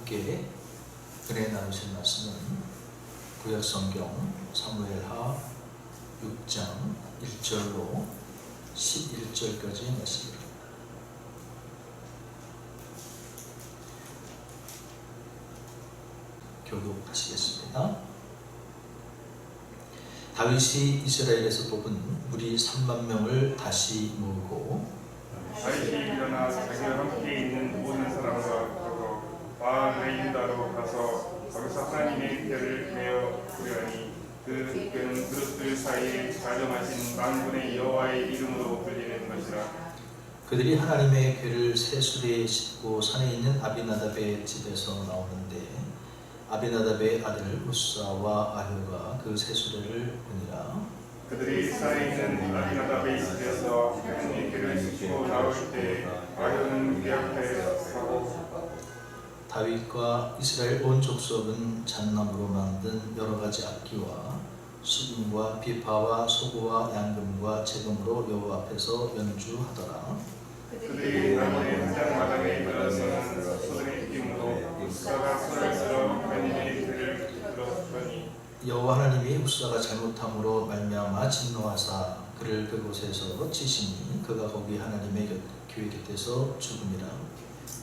함께 은혜 나누실 말씀은 구약성경 사무엘하 6장 1절로 11절까지의 말씀입니다. 교독하시겠습니다. 다윗이 이스라엘에서 뽑은 무리 3만 명을 다시 모으고 다윗이 일어나 자기와 함께 있는 모든 사람과 가서 바알레인다로 가서 거기서 하나님의 궤를 메어 부려니 그 궤는 그릇들 사이에 자정하신 만군의 여호와의 이름으로 불리는 것이라. 그들이 하나님의 궤를 새 수레에 싣고 산에 있는 아비나답의 집에서 나오는데 아비나답의 아들 우사와 아효가 그 새 수레를 보니라. 그들이 산에 있는 아비나답의 집에서 하나님의 궤를 싣고 나올 때 아효는 궤 앞에 서고 다윗과 이스라엘 온 족속은 잣나무로 만든 여러 가지 악기와 수금과 비파와 소고와 양금과 재금으로 여호와 앞에서 연주하더라. 그들이 나무의 현장마당에 들어서는 손을 힘으로 우사가 손을 들어 하나님의 궤를 들었더니 여호와 하나님이 우사가 잘못함으로 말미암아 진노하사 그를 그곳에서 치시니 그가 거기 하나님의 교회 곁에서 죽음이라.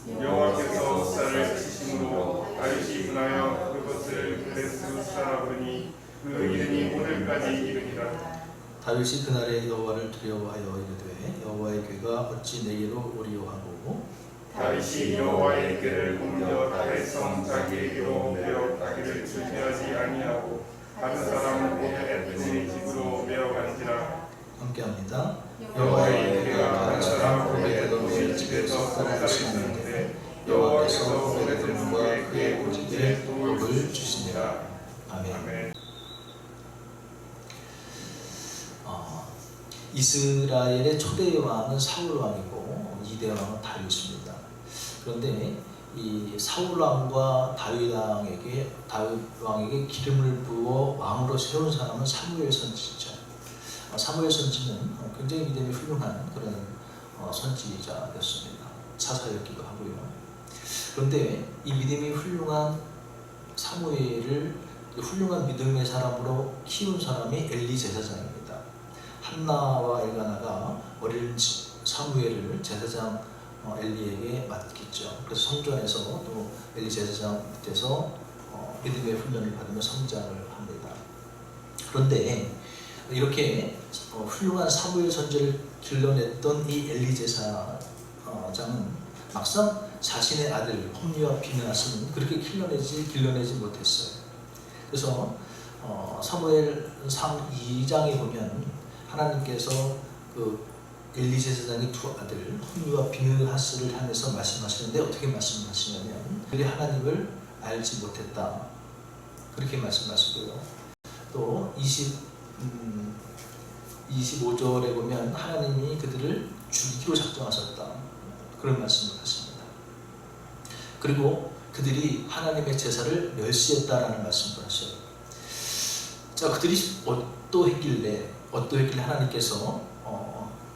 여호와께서 우사를 치심으로 다윗이 분하여 그것을 블레스우사라 부르니 그 이름이 오늘까지 이르니라. 다윗이 그날에 여호와를 두려워하여 이르되 여호와의 궤가 어찌 내게로 오리오 하고 다윗이 여호와의 궤를 옮겨 다윗성 자기의 궤로 메어 가기를 주저하지 아니하고 다른 사람 오베데돔의 집으로 메어 간지라. 함께합니다. 여호와의 궤가 다른 사람 오베데돔의 집에서 떨어졌는데 여호와께서 오베데돔과 그의 고집에 도움을 주시니라. 아멘. 이스라엘의 초대 왕은 사울 왕이고 2대 왕은 다윗입니다. 그런데 이 사울 왕과 다윗 왕에게 기름을 부어 왕으로 세운 사람은 사무엘 선지자. 사무엘 선지는 굉장히 믿음이 훌륭한 그런 선지자였습니다. 사사였기도 하고요. 그런데 이 믿음이 훌륭한 사무엘을 훌륭한 믿음의 사람으로 키운 사람이 엘리 제사장입니다. 한나와 엘가나가 어린 사무엘을 제사장 엘리에게 맡겼죠. 그래서 성전에서 또 엘리 제사장 밑에서 믿음의 훈련을 받으며 성장을 합니다. 그런데 이렇게 훌륭한 사무엘 선지를 길러냈던 이 엘리 제사장은 막상 자신의 아들 홈리와 비느하스는 그렇게 길러내지 못했어요. 그래서 사무엘상 2장에 보면 하나님께서 그 엘리 제사장의 두 아들 홈리와 비느하스를 향해서 말씀하시는데 어떻게 말씀하시냐면 그들이 하나님을 알지 못했다 그렇게 말씀하시고요. 또 25절에 보면 하나님이 그들을 죽이기로 작정하셨다 그런 말씀을 하십니다. 그리고 그들이 하나님의 제사를 멸시했다라는 말씀을 하셔요. 자, 그들이 어떠했길래 하나님께서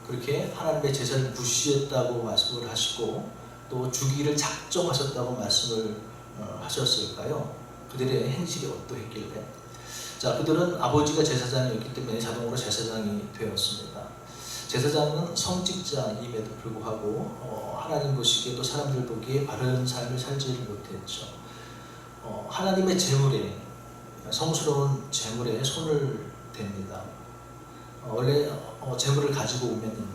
그렇게 하나님의 제사를 무시했다고 말씀을 하시고 또 죽이기를 작정하셨다고 말씀을 하셨을까요? 그들의 행실이 어떠했길래? 자, 그들은 아버지가 제사장이었기 때문에 자동으로 제사장이 되었습니다. 제사장은 성직자임에도 불구하고 하나님 보시기에 또 사람들 보기에 바른 삶을 살지를 못했죠. 하나님의 제물에 성스러운 제물에 손을 댑니다. 원래 제물을 가지고 오면은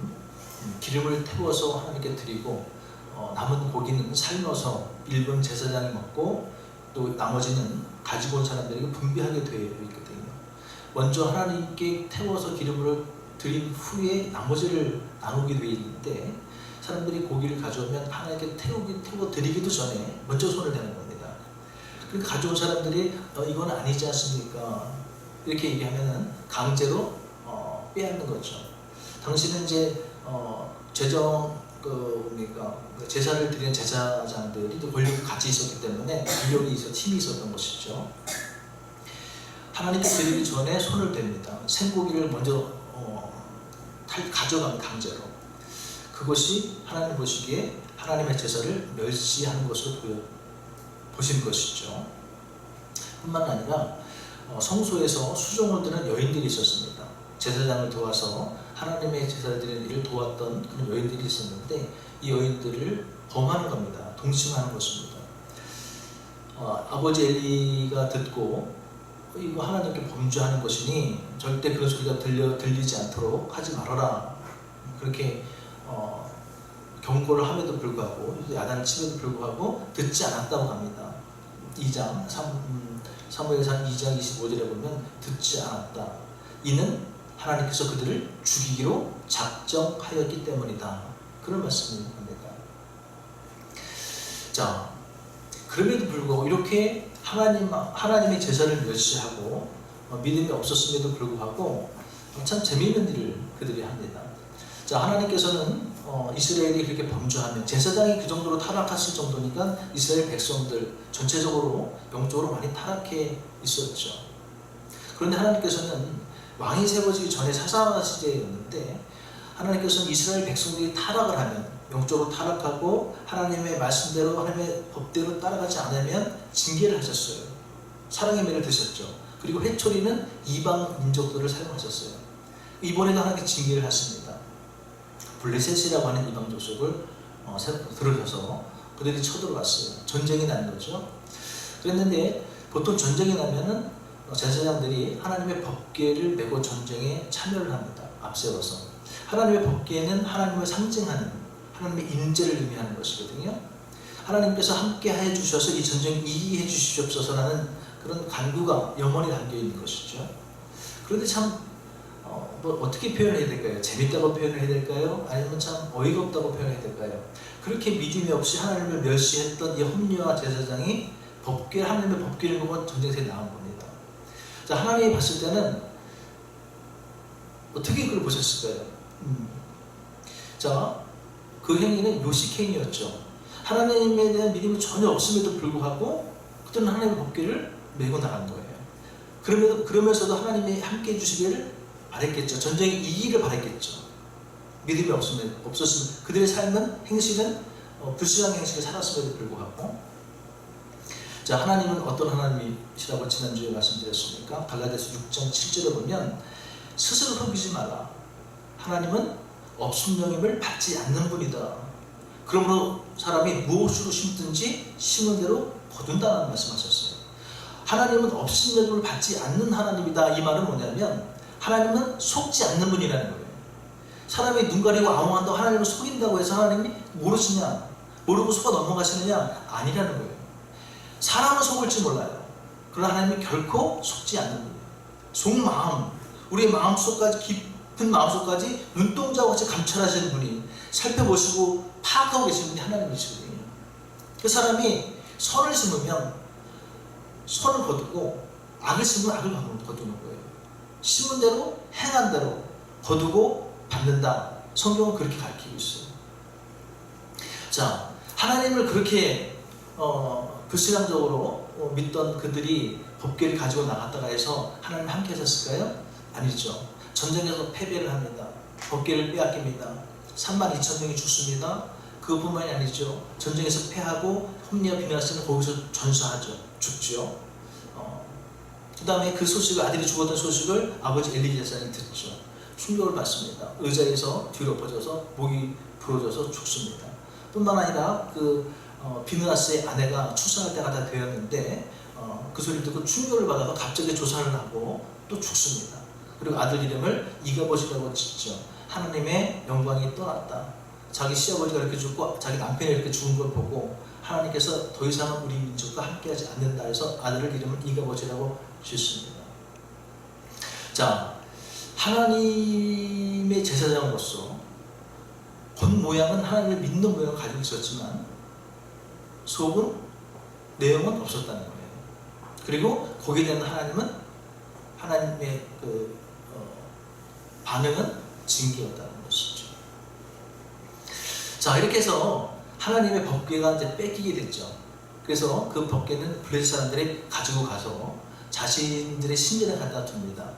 기름을 태워서 하나님께 드리고 남은 고기는 삶아서 일본 제사장이 먹고 또 나머지는 가지고 온 사람들에게 분배하게 되어 있거든요. 먼저 하나님께 태워서 기름을 드린 후에 나머지를 나누게 되어 있는데 사람들이 고기를 가져오면 하나님께 태워 드리기도 전에 먼저 손을 대는 겁니다. 그러니까 가져온 사람들이 이건 아니지 않습니까? 이렇게 얘기하면은 강제로 빼앗는 거죠. 당시는 이제 제사를 드리는 제사장들이 또 권력이 같이 있었기 때문에 힘이 있었던 것이죠. 하나님께 드리기 전에 손을 댑니다. 생고기를 먼저 가져가면 강제로. 그것이 하나님 보시기에 하나님의 제사를 멸시하는 것으로 보신 것이죠. 뿐만 아니라 성소에서 수종을 드는 여인들이 있었습니다. 제사장을 도와서 하나님의 제사를 드리는 일을 도왔던 그런 여인들이 있었는데 이 여인들을 범하는 겁니다. 동침하는 것입니다. 아버지 엘리가 듣고 이거 하나님께 범죄하는 것이니 절대 그런 소리가 들리지 않도록 하지 말아라. 그렇게 경고를 함에도 불구하고 야단을 치면도 불구하고 듣지 않았다고 합니다. 2장 사무엘상 2장 25절에 보면 듣지 않았다. 이는 하나님께서 그들을 죽이기로 작정하였기 때문이다. 그런 말씀을 합니다. 자, 그럼에도 불구하고 이렇게 하나님의 제사를 멸시하고 믿음이 없었음에도 불구하고 참 재미있는 일을 그들이 합니다. 자, 하나님께서는 이스라엘이 그렇게 범죄하면 제사장이 그 정도로 타락했을 정도니까 이스라엘 백성들 전체적으로 영적으로 많이 타락해 있었죠. 그런데 하나님께서는 왕이 세워지기 전에 사사와 시대였는데 하나님께서는 이스라엘 백성들이 타락을 하면 영적으로 타락하고 하나님의 말씀대로 하나님의 법대로 따라가지 않으면 징계를 하셨어요. 사랑의 매를 드셨죠. 그리고 회초리는 이방 민족들을 사용하셨어요. 이번에도 하나님께 징계를 하십니다. 블레셋이라고 하는 이방 족속을 들어서서 그들이 쳐들어왔어요. 전쟁이 난 거죠. 그랬는데 보통 전쟁이 나면은 제사장들이 하나님의 법궤를 메고 전쟁에 참여를 합니다. 앞세워서. 하나님의 법궤는 하나님을 상징하는 하나님의 인재를 의미하는 것이거든요. 하나님께서 함께 해주셔서 이 전쟁 이기해 주시옵소서라는 그런 간구가 영원히 담겨있는 것이죠. 그런데 참 어떻게 표현해야 될까요? 재밌다고 표현해야 될까요? 아니면 참 어이가 없다고 표현해야 될까요? 그렇게 믿음이 없이 하나님을 멸시했던 이 홈리와 제사장이 하나님의 법궤를 보고 전쟁터에 나온 겁니다. 자, 하나님이 봤을 때는 어떻게 그걸 보셨을까요? 자, 그 행위는 요식 행위였죠. 하나님에 대한 믿음이 전혀 없음에도 불구하고 그들은 하나님의 법궤를 메고 나간 거예요. 그러면서도 하나님이 함께 해주시기를 바랬겠죠. 전쟁에 이기를 바랬겠죠. 믿음이 없었으면 그들의 삶은 행실은 불신앙 행실을 살았음에도 불구하고. 자, 하나님은 어떤 하나님이시라고 지난주에 말씀드렸습니까? 갈라디아서 6장 7절에 보면 스스로 속이지 마라. 하나님은 없음영임을 받지 않는 분이다. 그러므로 사람이 무엇으로 심든지 심은 대로 거둔다는 말씀하셨어요. 하나님은 없음영임을 받지 않는 하나님이다. 이 말은 뭐냐면 하나님은 속지 않는 분이라는 거예요. 사람이 눈 가리고 아웅한다고 하나님을 속인다고 해서 하나님이 모르시냐? 모르고 속아 넘어가시느냐? 아니라는 거예요. 사람은 속을지 몰라요. 그러나 하나님은 결코 속지 않는 분이에요. 속마음, 우리의 마음속까지 깊은 마음속까지 눈동자와 같이 감찰하시는 분이 살펴보시고 파악하고 계시는 분이 하나님이시거든요. 그 사람이 선을 심으면 선을 거두고 악을 심으면 악을 거두는 거예요. 심은 대로 행한 대로 거두고 받는다. 성경은 그렇게 가르치고 있어요. 자, 하나님을 그렇게 불신앙적으로 믿던 그들이 법궤를 가지고 나갔다가 해서 하나님 함께 하셨을까요? 아니죠. 전쟁에서 패배를 합니다. 법궤를 빼앗깁니다. 32,000명이 죽습니다. 그것뿐만이 아니죠. 전쟁에서 패하고 홈리와 비나스는 거기서 전사하죠. 죽죠. 그 다음에 그 소식을, 아들이 죽었던 소식을 아버지 엘리 제사장이 듣죠. 충격을 받습니다. 의자에서 뒤로 엎어져서 목이 부러져서 죽습니다. 뿐만 아니라 비느하스의 아내가 출산할 때가 다 되었는데 그 소리를 듣고 충격을 받아서 갑자기 조사를 하고 또 죽습니다. 그리고 아들 이름을 이가봇이라고 짓죠. 하나님의 영광이 떠났다. 자기 시아버지가 이렇게 죽고 자기 남편이 이렇게 죽은 걸 보고 하나님께서 더 이상은 우리 민족과 함께하지 않는다 해서 아들을 이름을 이가봇이라고 짓습니다. 자, 하나님의 제사장으로서 겉모양은 하나님을 믿는 모양을 가지고 있었지만 속은 내용은 없었다는 거예요. 그리고 거기에 대한 하나님의 반응은 징계였다는 것이죠. 자, 이렇게 해서 하나님의 법궤가 이제 뺏기게 됐죠. 그래서 그 법궤는 블레셋 사람들이 가지고 가서 자신들의 신전에 갖다 둡니다.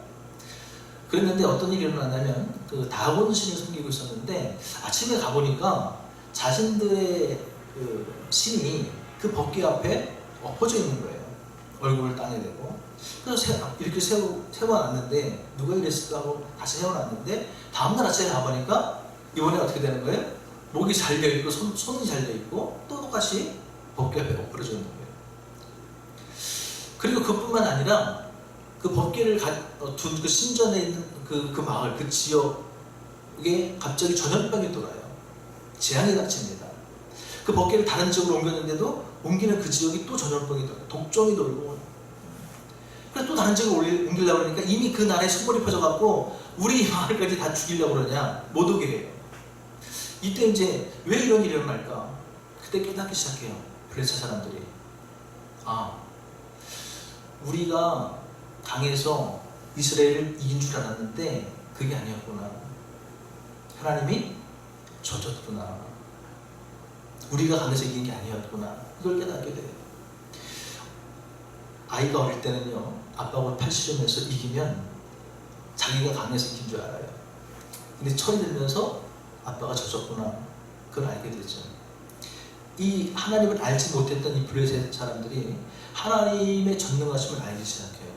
그랬는데 어떤 일이 일어나냐면 다곤 신을 섬기고 있었는데 아침에 가보니까 자신들의 신이 그 법궤 앞에 엎어져 있는 거예요. 얼굴을 땅에 대고. 그래서 이렇게 세워놨는데 누가 이랬을까 하고 다시 세워놨는데 다음날 아침에 가보니까 이번에 어떻게 되는 거예요? 목이 잘려 있고 손이 잘려 있고 또 똑같이 법궤 앞에 엎어져 있는 거예요. 그리고 그뿐만 아니라 그 법궤를 둔 그 신전에 있는 그 마을, 그 지역에 갑자기 전염병이 돌아요. 재앙이 닥칩니다. 그 법궤를 다른 지역으로 옮겼는데도 옮기는 그 지역이 또 전염병이 돌아요. 독종이 돌고. 그래서 또 다른 지역으로 옮기려고 그러니까 이미 그 나라에 소문이 퍼져갖고 우리 마을까지 다 죽이려고 그러냐. 못 오게 해요. 이때 이제 왜 이런 일이 일어날까? 그때 깨닫기 시작해요. 블레셋 사람들이. 우리가 당해서 이스라엘을 이긴 줄 알았는데 그게 아니었구나. 하나님이 져줬구나. 우리가 강해서 이긴 게 아니었구나. 그걸 깨닫게 돼요. 아이가 어릴 때는요, 아빠하고 팔씨름해서 이기면 자기가 강해서 이긴 줄 알아요. 근데 철이 들면서 아빠가 져줬구나. 그걸 알게 되죠. 이 하나님을 알지 못했던 이 블레셋 사람들이 하나님의 전능하심을 알기 시작해요.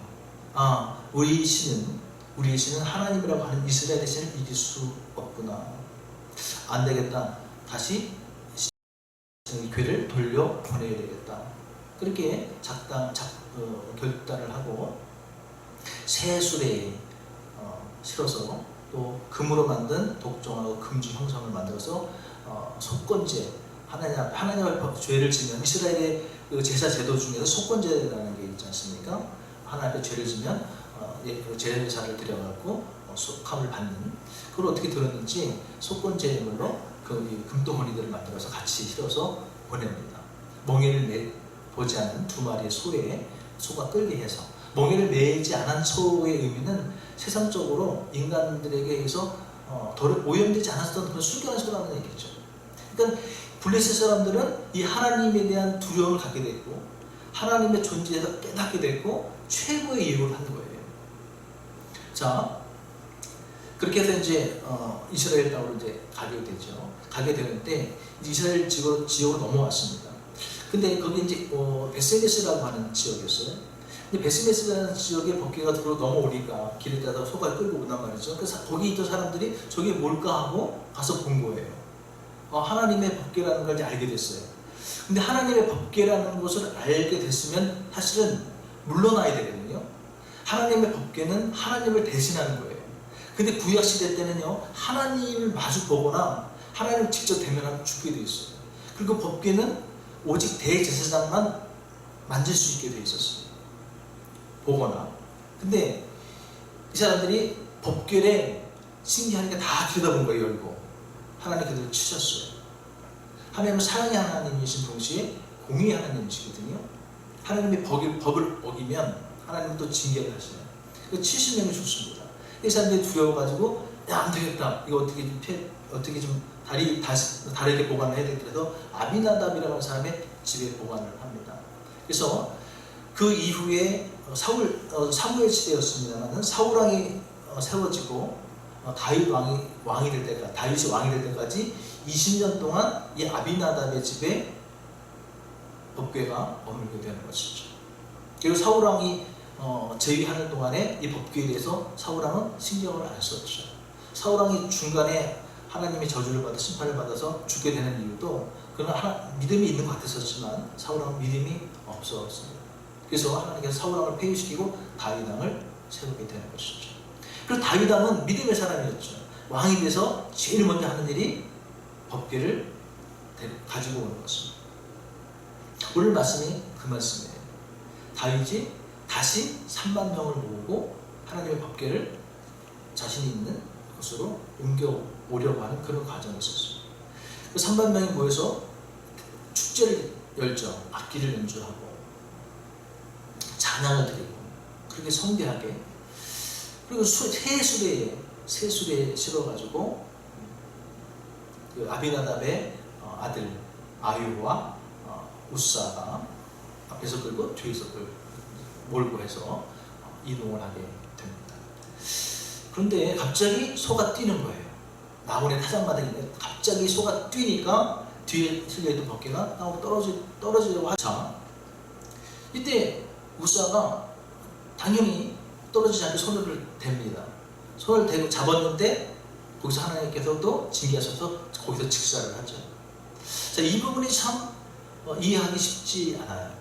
우리의 신은 하나님이라고 하는 이스라엘의 신을 이길 수 없구나. 안 되겠다. 다시 괴를 돌려 보내야 되겠다. 그렇게 결단을 하고 새 수레에 실어서 또 금으로 만든 독종하고 금주 형상을 만들어서 속건제, 하나님 앞에 죄를 지면 이스라엘의 그 제사 제도 중에서 속건제라는 게 있지 않습니까? 하나님 앞에 죄를 지면 제사를 드려갖고 속함을 받는. 그걸 어떻게 들었는지 속건제물로 그 금덩어리들을 만들어서 같이 실어서 보냅니다. 멍에를 보지 않은 두 마리의 소에 소가 끌게 해서. 멍에를 매지 않은 소의 의미는 세상적으로 인간들에게 의해서 오염되지 않았던 그런 순결한 소라는 얘기죠. 그러니까 블레셋 사람들은 이 하나님에 대한 두려움을 갖게 됐고 하나님의 존재에서 깨닫게 됐고 최고의 예우를 한 거예요. 자, 그렇게 해서 이제 이스라엘 땅으로 이제 가게 되죠. 가게 되는데 이스라엘 지역으로 넘어왔습니다. 근데 거기 이제 베스메스라고 하는 지역이었어요. 근데 베스메스라는 지역에 법궤가 들어 넘어오니까 길에 따라 소가 끌고 온단 말이죠. 그래서 거기 있던 사람들이 저게 뭘까 하고 가서 본 거예요. 하나님의 법궤라는 걸 이제 알게 됐어요. 근데 하나님의 법궤라는 것을 알게 됐으면 사실은 물러나야 되거든요. 하나님의 법궤는 하나님을 대신하는 거예요. 근데 구약시대 때는요, 하나님을 마주 보거나 하나님을 직접 대면하면 죽게 돼 있어요. 그리고 법궤는 오직 대제사장만 만질 수 있게 돼 있었어요. 보거나. 근데 이 사람들이 법궤에 신기하니까 다 들여다본 거예요, 열고. 하나님 그들을 치셨어요. 하나님은 사랑의 하나님이신 동시에 공의의 하나님이시거든요. 하나님의 법을 어기면 하나님은 또 징계를 하시네요. 70명이 죽습니다. 이 사람들이 두려워가지고 안 되겠다. 이거 어떻게 좀 다르게 보관을 해야 되겠다. 그래서 아비나답이라는 사람의 집에 보관을 합니다. 그래서 그 이후에 사무엘 시대였습니다만 사울왕이 세워지고 다윗이 왕이 될 때까지 20년 동안 이 아비나답의 집에 법궤가 머물게 되는 것이죠. 그리고 사울왕이 재위하는 동안에 이 법궤에 대해서 사울왕은 신경을 안 썼죠. 사울왕이 중간에 하나님의 저주를 받아 심판을 받아서 죽게 되는 이유도 그는 믿음이 있는 것 같았었지만 사울왕은 믿음이 없었습니다. 그래서 하나님께서 사울왕을 폐위시키고 다윗왕을 세우게 되는 것이죠. 그리고 다윗왕은 믿음의 사람이었죠. 왕이 돼서 제일 먼저 하는 일이 법궤를 가지고 오는 것입니다. 오늘 말씀이 그 말씀이에요. 다윗이 다시 3만 명을 모으고 하나님의 법궤를 자신이 있는 곳으로 옮겨오려고 하는 그런 과정이 있었습니다. 그 3만 명이 모여서 축제를 열죠. 악기를 연주하고 찬양을 드리고 그렇게 성대하게. 그리고 새 수레에 실어가지고 그 아비나답의 아들 아유와 우사가 앞에서 끌고 뒤에서 몰고 해서 이동을 하게 됩니다. 그런데 갑자기 소가 뛰는 거예요. 나무의 타작마당인데 갑자기 소가 뛰니까 뒤에 실려있던 법궤가 땅으로 떨어지려고 하자 이때 우사가 당연히 떨어지지 않게 손을 댑니다. 손을 대고 잡았는데 거기서 하나님께서도 징계하셔서 거기서 직사를 하죠. 자, 이 부분이 참 이해하기 쉽지 않아요.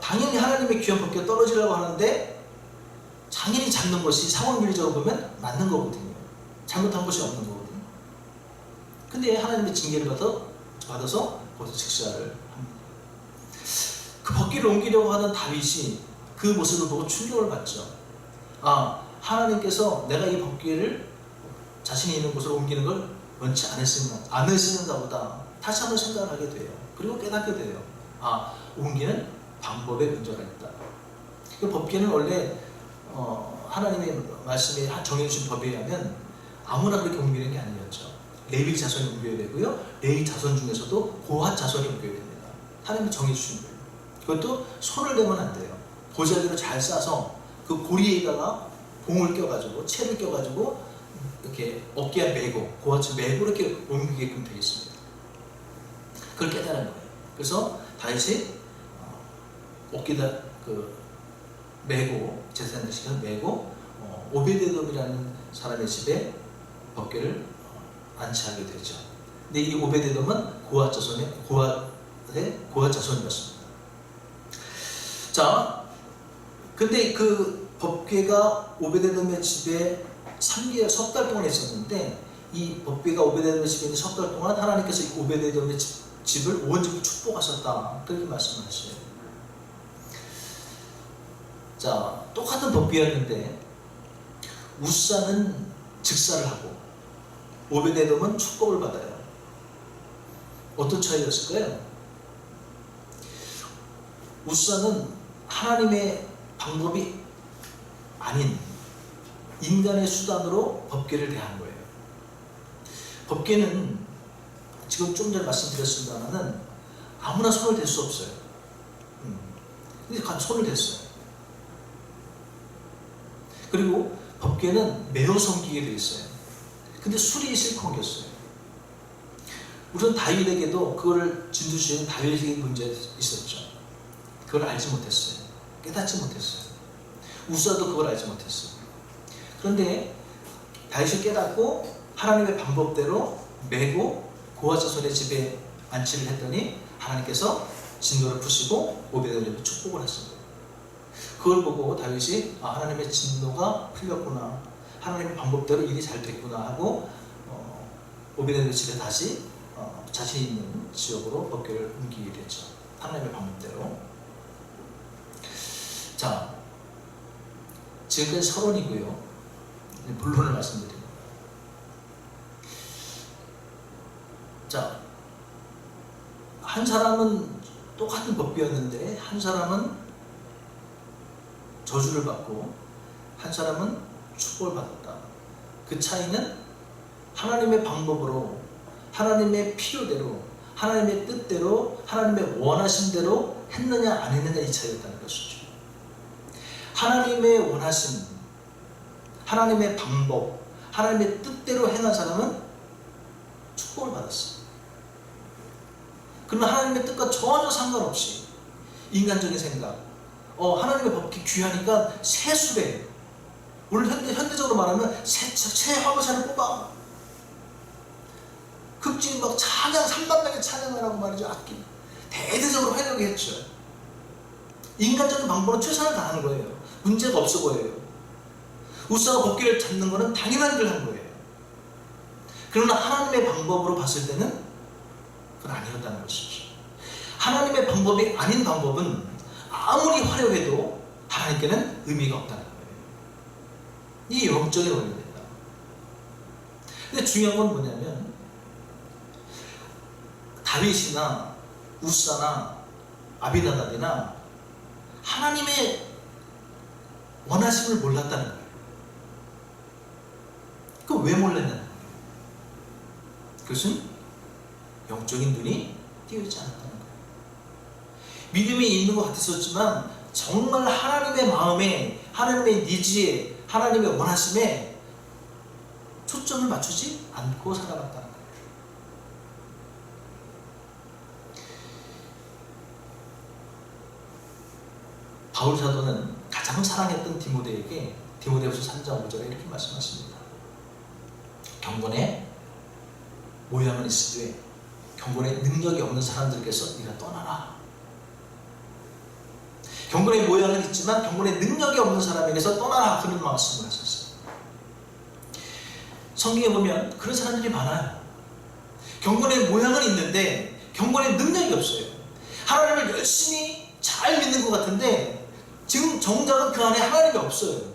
당연히 하나님의 귀한 법궤가 떨어지려고 하는데 당연히 잡는 것이 상황윤리적으로 보면 맞는 거거든요. 잘못한 것이 없는 거거든요. 근데 하나님의 징계를 받아서 거기서 직사를 합니다. 그 법궤를 옮기려고 하던 다윗이 그 모습을 보고 충격을 받죠. 아, 하나님께서 내가 이 법궤를 자신이 있는 곳으로 옮기는 걸 원치 않으시는가 보다. 다시 한번 생각을 하게 돼요. 그리고 깨닫게 돼요. 아, 옮기는 방법에 문제가 있다. 그 법궤는 원래 하나님의 말씀에 정해주신 법에 의하면 아무나 그렇게 옮기는 게 아니었죠. 레위 자손이 옮겨야 되고요. 레위 자손 중에서도 고핫 자손이 옮겨야 됩니다. 하나님이 정해주신 거예요. 그것도 손을 대면 안 돼요. 보자기로 잘 싸서 그 고리에다가 봉을 껴가지고 채를 껴가지고 이렇게 어깨에 메고 고아치 메고 이렇게 옮기게끔 되어 있습니다. 그걸 깨달은 거예요. 그래서 다윗이 어깨다 메고 제사장 시켜서 메고 오베데돔이라는 사람의 집에 법궤를 안치하게 되죠. 근데 이 오베데돔은 고앗 자손이었습니다. 자, 근데 그 법궤가 오베데돔의 집에 3개월, 석 달 동안 있었는데 이 법궤가 오베데돔의 집에 있는 석 달 동안 하나님께서 이 오베데돔의 집을 온전히 축복하셨다. 그렇게 말씀하셨어요. 자, 똑같은 법궤였는데 우사는 직사를 하고 오베데돔은 축복을 받아요. 어떤 차이였을까요? 우사는 하나님의 방법이 아닌 인간의 수단으로 법궤를 대한 거예요. 법궤는 지금 좀 전에 말씀드렸습니다만은 아무나 손을 댈 수 없어요. 근데 손을 댔어요. 그리고 법궤는 매우 섬기게 되어 있어요. 근데 술이 실컷 옮겼어요. 우선 다윗에게도 그거를 진두지은 다윗에게 문제가 있었죠. 그걸 알지 못했어요. 깨닫지 못했어요. 우사도 그걸 알지 못했어요. 그런데 다윗이 깨닫고 하나님의 방법대로 메고 고아 자손의 집에 안치를 했더니 하나님께서 진노를 푸시고 오베데돔에게 축복을 했습니다. 그걸 보고 다윗이 하나님의 진노가 풀렸구나, 하나님의 방법대로 일이 잘 됐구나 하고 오베데돔 집에 다시 자신이 있는 지역으로 법궤를 옮기게 됐죠. 하나님의 방법대로. 자, 지금까지 서론이고요. 본론을 말씀드립니다. 자, 한 사람은 똑같은 법궤였는데 한 사람은 저주를 받고 한 사람은 축복을 받았다. 그 차이는 하나님의 방법으로, 하나님의 필요대로, 하나님의 뜻대로, 하나님의 원하심대로 했느냐 안 했느냐 이 차이였다는 것이죠. 하나님의 원하심, 하나님의 방법, 하나님의 뜻대로 행한 사람은 축복을 받았어요. 그러나 하나님의 뜻과 전혀 상관없이 인간적인 생각, 하나님의 법이 귀하니까 새 수레, 오늘 현대적으로 말하면 새 화보차를 뽑아 극진 막 찬양 3만 명의 찬양하라고 말이죠. 악기 대대적으로 하려고 했죠. 인간적인 방법으로 최선을 다하는 거예요. 문제가 없어 보여요. 우사가 법궤를 잡는 거는 당연한 일을 한 거예요. 그러나 하나님의 방법으로 봤을 때는 그건 아니었다는 것이죠. 하나님의 방법이 아닌 방법은 아무리 화려해도 하나님께는 의미가 없다는 거예요. 이게 영적인 원리입니다. 근데 중요한 건 뭐냐면 다윗이나 우사나 아비나답이나 하나님의 원하심을 몰랐다는 거예요. 그럼 왜 몰랐냐는 거예요. 그것은 영적인 눈이 띄어있지 않았다는 거예요. 믿음이 있는 것 같았었지만 정말 하나님의 마음에, 하나님의 니즈에, 하나님의 원하심에 초점을 맞추지 않고 살아갔다는 거예요. 바울 사도는 가장 사랑했던 디모데에게 디모데후서 3장 5절에 이렇게 말씀하십니다. 경건의 모양은 있으되 경건의 능력이 없는 사람들께서 네가 떠나라. 경건의 모양은 있지만 경건의 능력이 없는 사람에게서 떠나라, 그런 말씀을 하셨어요. 성경에 보면 그런 사람들이 많아요. 경건의 모양은 있는데 경건의 능력이 없어요. 하나님을 열심히 잘 믿는 것 같은데 지금 정작은 그 안에 하나님이 없어요.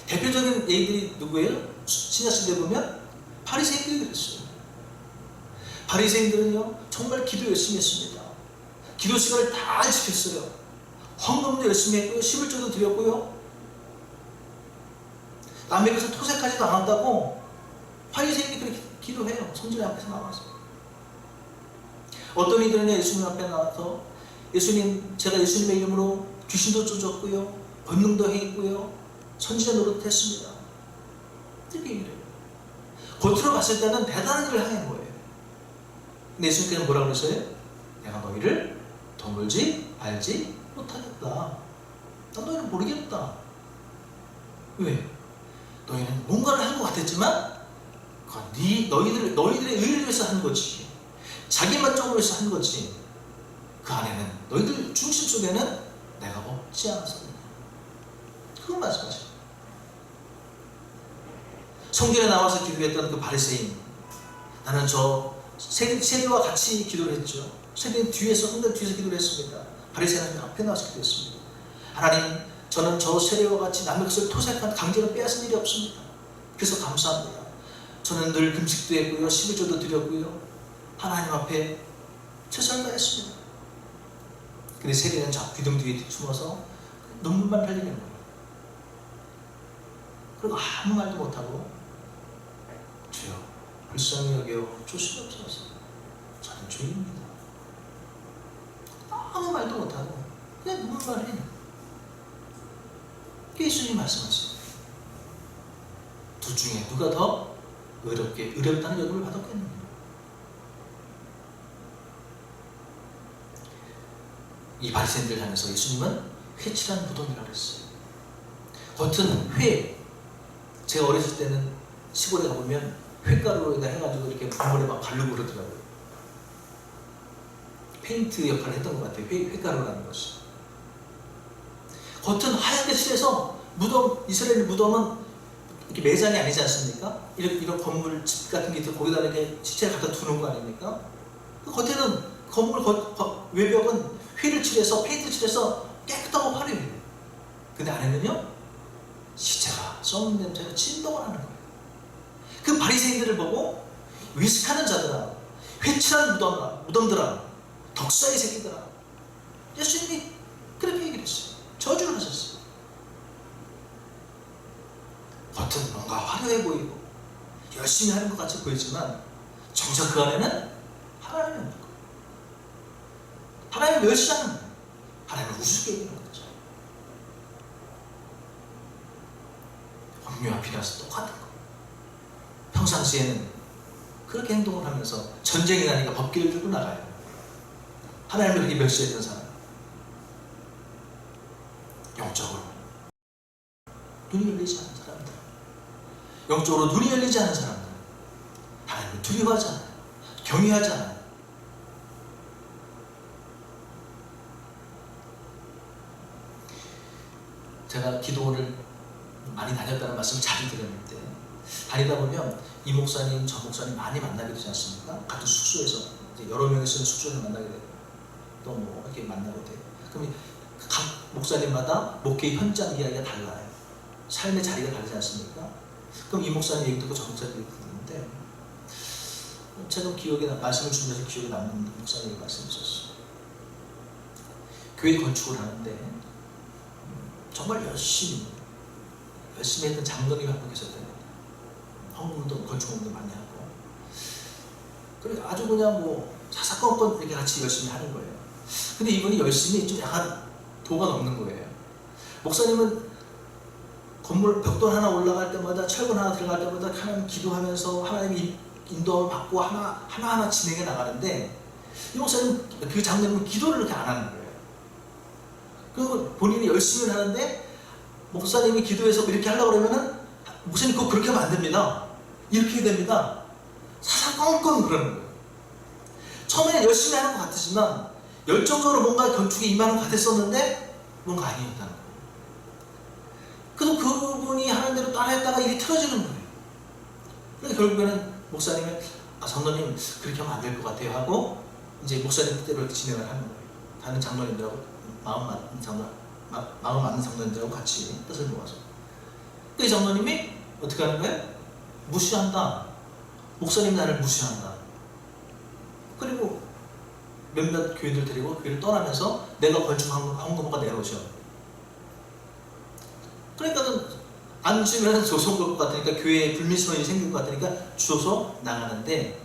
대표적인 예들이 누구예요? 신약시대에 보면 바리새인들이 그랬어요. 바리새인들은요 정말 기도 열심히 했습니다. 기도 시간을 다 지켰어요. 헌금도 열심히 했고요, 11조도 드렸고요, 남의 것을 토색하지도 않았다고 바리새인이 그렇게 기도해요. 성전 앞에서 나와서. 어떤 이들은 예수님 앞에 나와서 예수님, 제가 예수님의 이름으로 귀신도 쫓았고요, 권능도 행했고요, 선지자 노릇도 했습니다, 이렇게 얘기를 해요. 겉으로 봤을 때는 대단한 일을 하는 거예요. 근데 예수님께서 뭐라고 그러세요? 내가 너희를 더물지 알지 못하겠다. 난 너희를 모르겠다. 왜? 너희는 뭔가를 한 것 같았지만 그건 너희들의 의를 위해서 한 거지, 자기 만족을 위해서 한 거지, 그 안에는 너희들 중심 속에는 내가 없지 않았었느냐. 그건 말씀하시죠. 성전에 나와서 기도했던 그 바리새인, 나는 저 세리와 같이 기도를 했죠. 세리는 뒤에서, 항상 뒤에서 기도를 했습니다. 바리새인은 앞에 나와서 기도했습니다. 하나님, 저는 저 세리와 같이 남의 것을 토색한 강제로 빼앗은 일이 없습니다. 그래서 감사합니다. 저는 늘 금식도 했고요, 11조도 드렸고요, 하나님 앞에 최선을 다했습니다. 근데 세리는 저 기둥 뒤에 숨어서 눈물만 흘리는 거예요. 그리고 아무 말도 못하고 주여 불쌍히 여겨 주시옵소서, 저는 죄인입니다. 아무 말도 못하고 그냥 눈물만 해요. 예수님이 말씀하세요. 둘 중에 누가 더 의롭다는 여김을 받았겠느냐. 이 바리새인들 향해서 예수님은 회칠한 무덤이라고 했어요. 겉은 회, 제가 어렸을 때는 시골에 가보면 회가루로 해가지고 이렇게 물에 막 바르고 그러더라고요. 페인트 역할을 했던 것 같아요. 회가루라는 것이. 겉은 하얗게 칠해서 이스라엘 무덤은 이렇게 매장이 아니지 않습니까? 이런 건물 집 같은 게 있고 거기다 이렇게 시체를 갖다 두는 거 아닙니까? 그 겉에는 건물 외벽은 회를 칠해서, 페인트 칠해서 깨끗하고 화려해요. 근데 안에는요 시체가 썩는 냄새가 진동을 하는 거예요. 그 바리새인들을 보고 위식하는 자들아, 회칠한 무덤들아, 덕사의 새끼들아, 예수님이 그렇게 얘기를 했어요. 저주를 하셨어요. 겉은 뭔가 화려해 보이고 열심히 하는 것 같이 보이지만 정작 그 안에는 하나님이 없는 거예요. 하나님을 멸시하는 거예요. 하나님을 우습게 여기는 거죠. 엄유와 비라서 똑같은 거예요. 평상시에는 그렇게 행동을 하면서 전쟁이 나니까 법기를 들고 나가요. 하나님을 그렇게 멸시했던 사람, 영적으로 눈이 열리지 않은 사람들, 영적으로 눈이 열리지 않은 사람들, 하나님을 두려워하지 않아요. 경외하지 않아요. 제가 기도원을 많이 다녔다는 말씀을 자주 드렸는데, 다니다 보면 이 목사님 저 목사님 많이 만나게 되지 않습니까? 같은 숙소에서 이제 여러 명이 쓰는 숙소에서 만나게 되고 또 뭐 이렇게 만나고 돼요. 그럼 각 목사님마다 목회 현장 이야기가 달라요. 삶의 자리가 다르지 않습니까? 그럼 이 목사님 얘기 듣고 저 목사님 얘기 듣는데, 제가 말씀을 주면서 기억에 남는 목사님의 말씀이 있었어요. 교회 건축을 하는데 정말 열심히 했던 장로님이 한 분 계셨대요. 헌금도 건축업도 많이 하고, 그래 아주 그냥 뭐 사사건건 이렇게 같이 열심히 하는 거예요. 근데 이분이 열심히 좀 약간 도가 넘는 거예요. 목사님은 건물 벽돌 하나 올라갈 때마다, 철근 하나 들어갈 때마다 하나님 기도하면서 하나님 인도함을 받고 하나하나 진행해 나가는데, 이 목사님, 그 장로님은 기도를 그렇게 안 하는 거예요. 그리고 본인이 열심히 하는데 목사님이 기도해서 이렇게 하려고 그러면은 목사님 그거 그렇게 하면 안 됩니다. 이렇게 됩니다. 사사건건 그러는 거예요. 처음에는 열심히 하는 것 같으지만 열정적으로 뭔가 건축에 임하는 것 같았었는데 뭔가 아니었다는 거예요. 그래서 그분이 하는 대로 따라했다가 일이 틀어지는 거예요. 그래서 결국에는 목사님이 장로님 그렇게 하면 안 될 것 같아요 하고 이제 목사님 뜻대로 진행을 하는 거예요. 다른 장로님들하고 마음 맞는 장로님들하고 같이 뜻을 모아서. 이 장로님이 어떻게 하는 거예요? 무시한다. 목사님이 나를 무시한다. 그리고 몇몇 교인들 데리고 교회를 떠나면서 내가 건축한 헌금가 내놓으셔. 그러니까는 안 주면 조성 걸 것 같으니까 교회에 불미스러움이 생길 것 같으니까 주워서 나가는데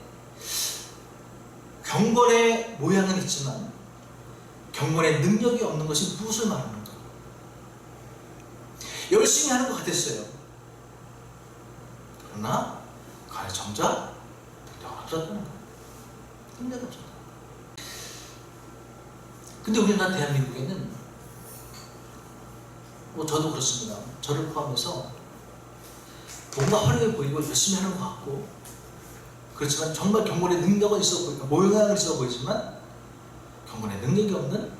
경건의 모양은 있지만 경건의 능력이 없는 것이 무엇을 말하는가? 열심히 하는 것 같았어요. 그러나 가해 정작 능력이 없었다는 거예요. 능력이 없었다. 근데 우리나라 대한민국에는 뭐 저도 그렇습니다. 저를 포함해서 뭔가 화려해 보이고 열심히 하는 것 같고 그렇지만 정말 경건의 능력은 있어 보이고 모양은 있어 보이지만 경건의 능력이 없는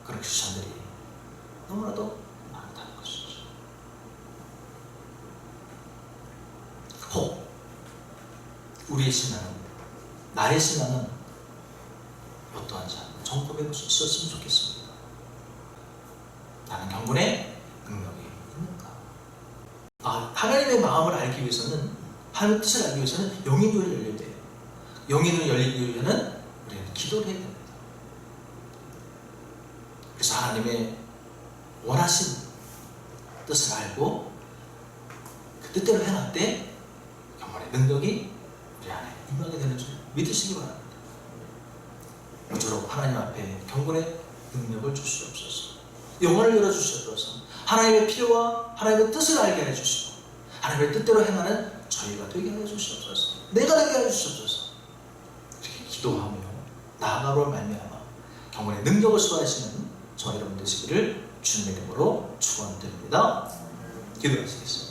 그런 크리스천들이 너무나도 많다는 것이죠. 혹 우리의 신앙은 나의 신앙은 어떠한지 점검해 볼 수 있었으면 좋겠습니다. 나는 경건의 능력이 있는가? 하나님의 마음을 알기 위해서는 하나님의 뜻을 알기 위해서는 영의 눈이 열려야 돼요. 영의 눈이 열리기 위해서는 우리는 기도를 해야 됩니다. 그래서 하나님의 원하신 뜻을 알고 그 뜻대로 행할 때 경건의 능력이 우리 안에 임하게 되는 줄 믿으시기 바랍니다. 모쪼록 하나님 앞에 경건의 능력을 주시옵소서. 영혼을 열어주시옵소서. 하나님의 필요와 하나님의 뜻을 알게 해주시고 하나님의 뜻대로 행하는 저희가 되게 해주시옵소서. 내가 되게 해주시옵소서. 이렇게 기도하며 나아가로 말미암아 경건의 능력을 수하시는 저와 여러분 되시기를 주님의 이름으로 축원드립니다. 기도하시겠습니다.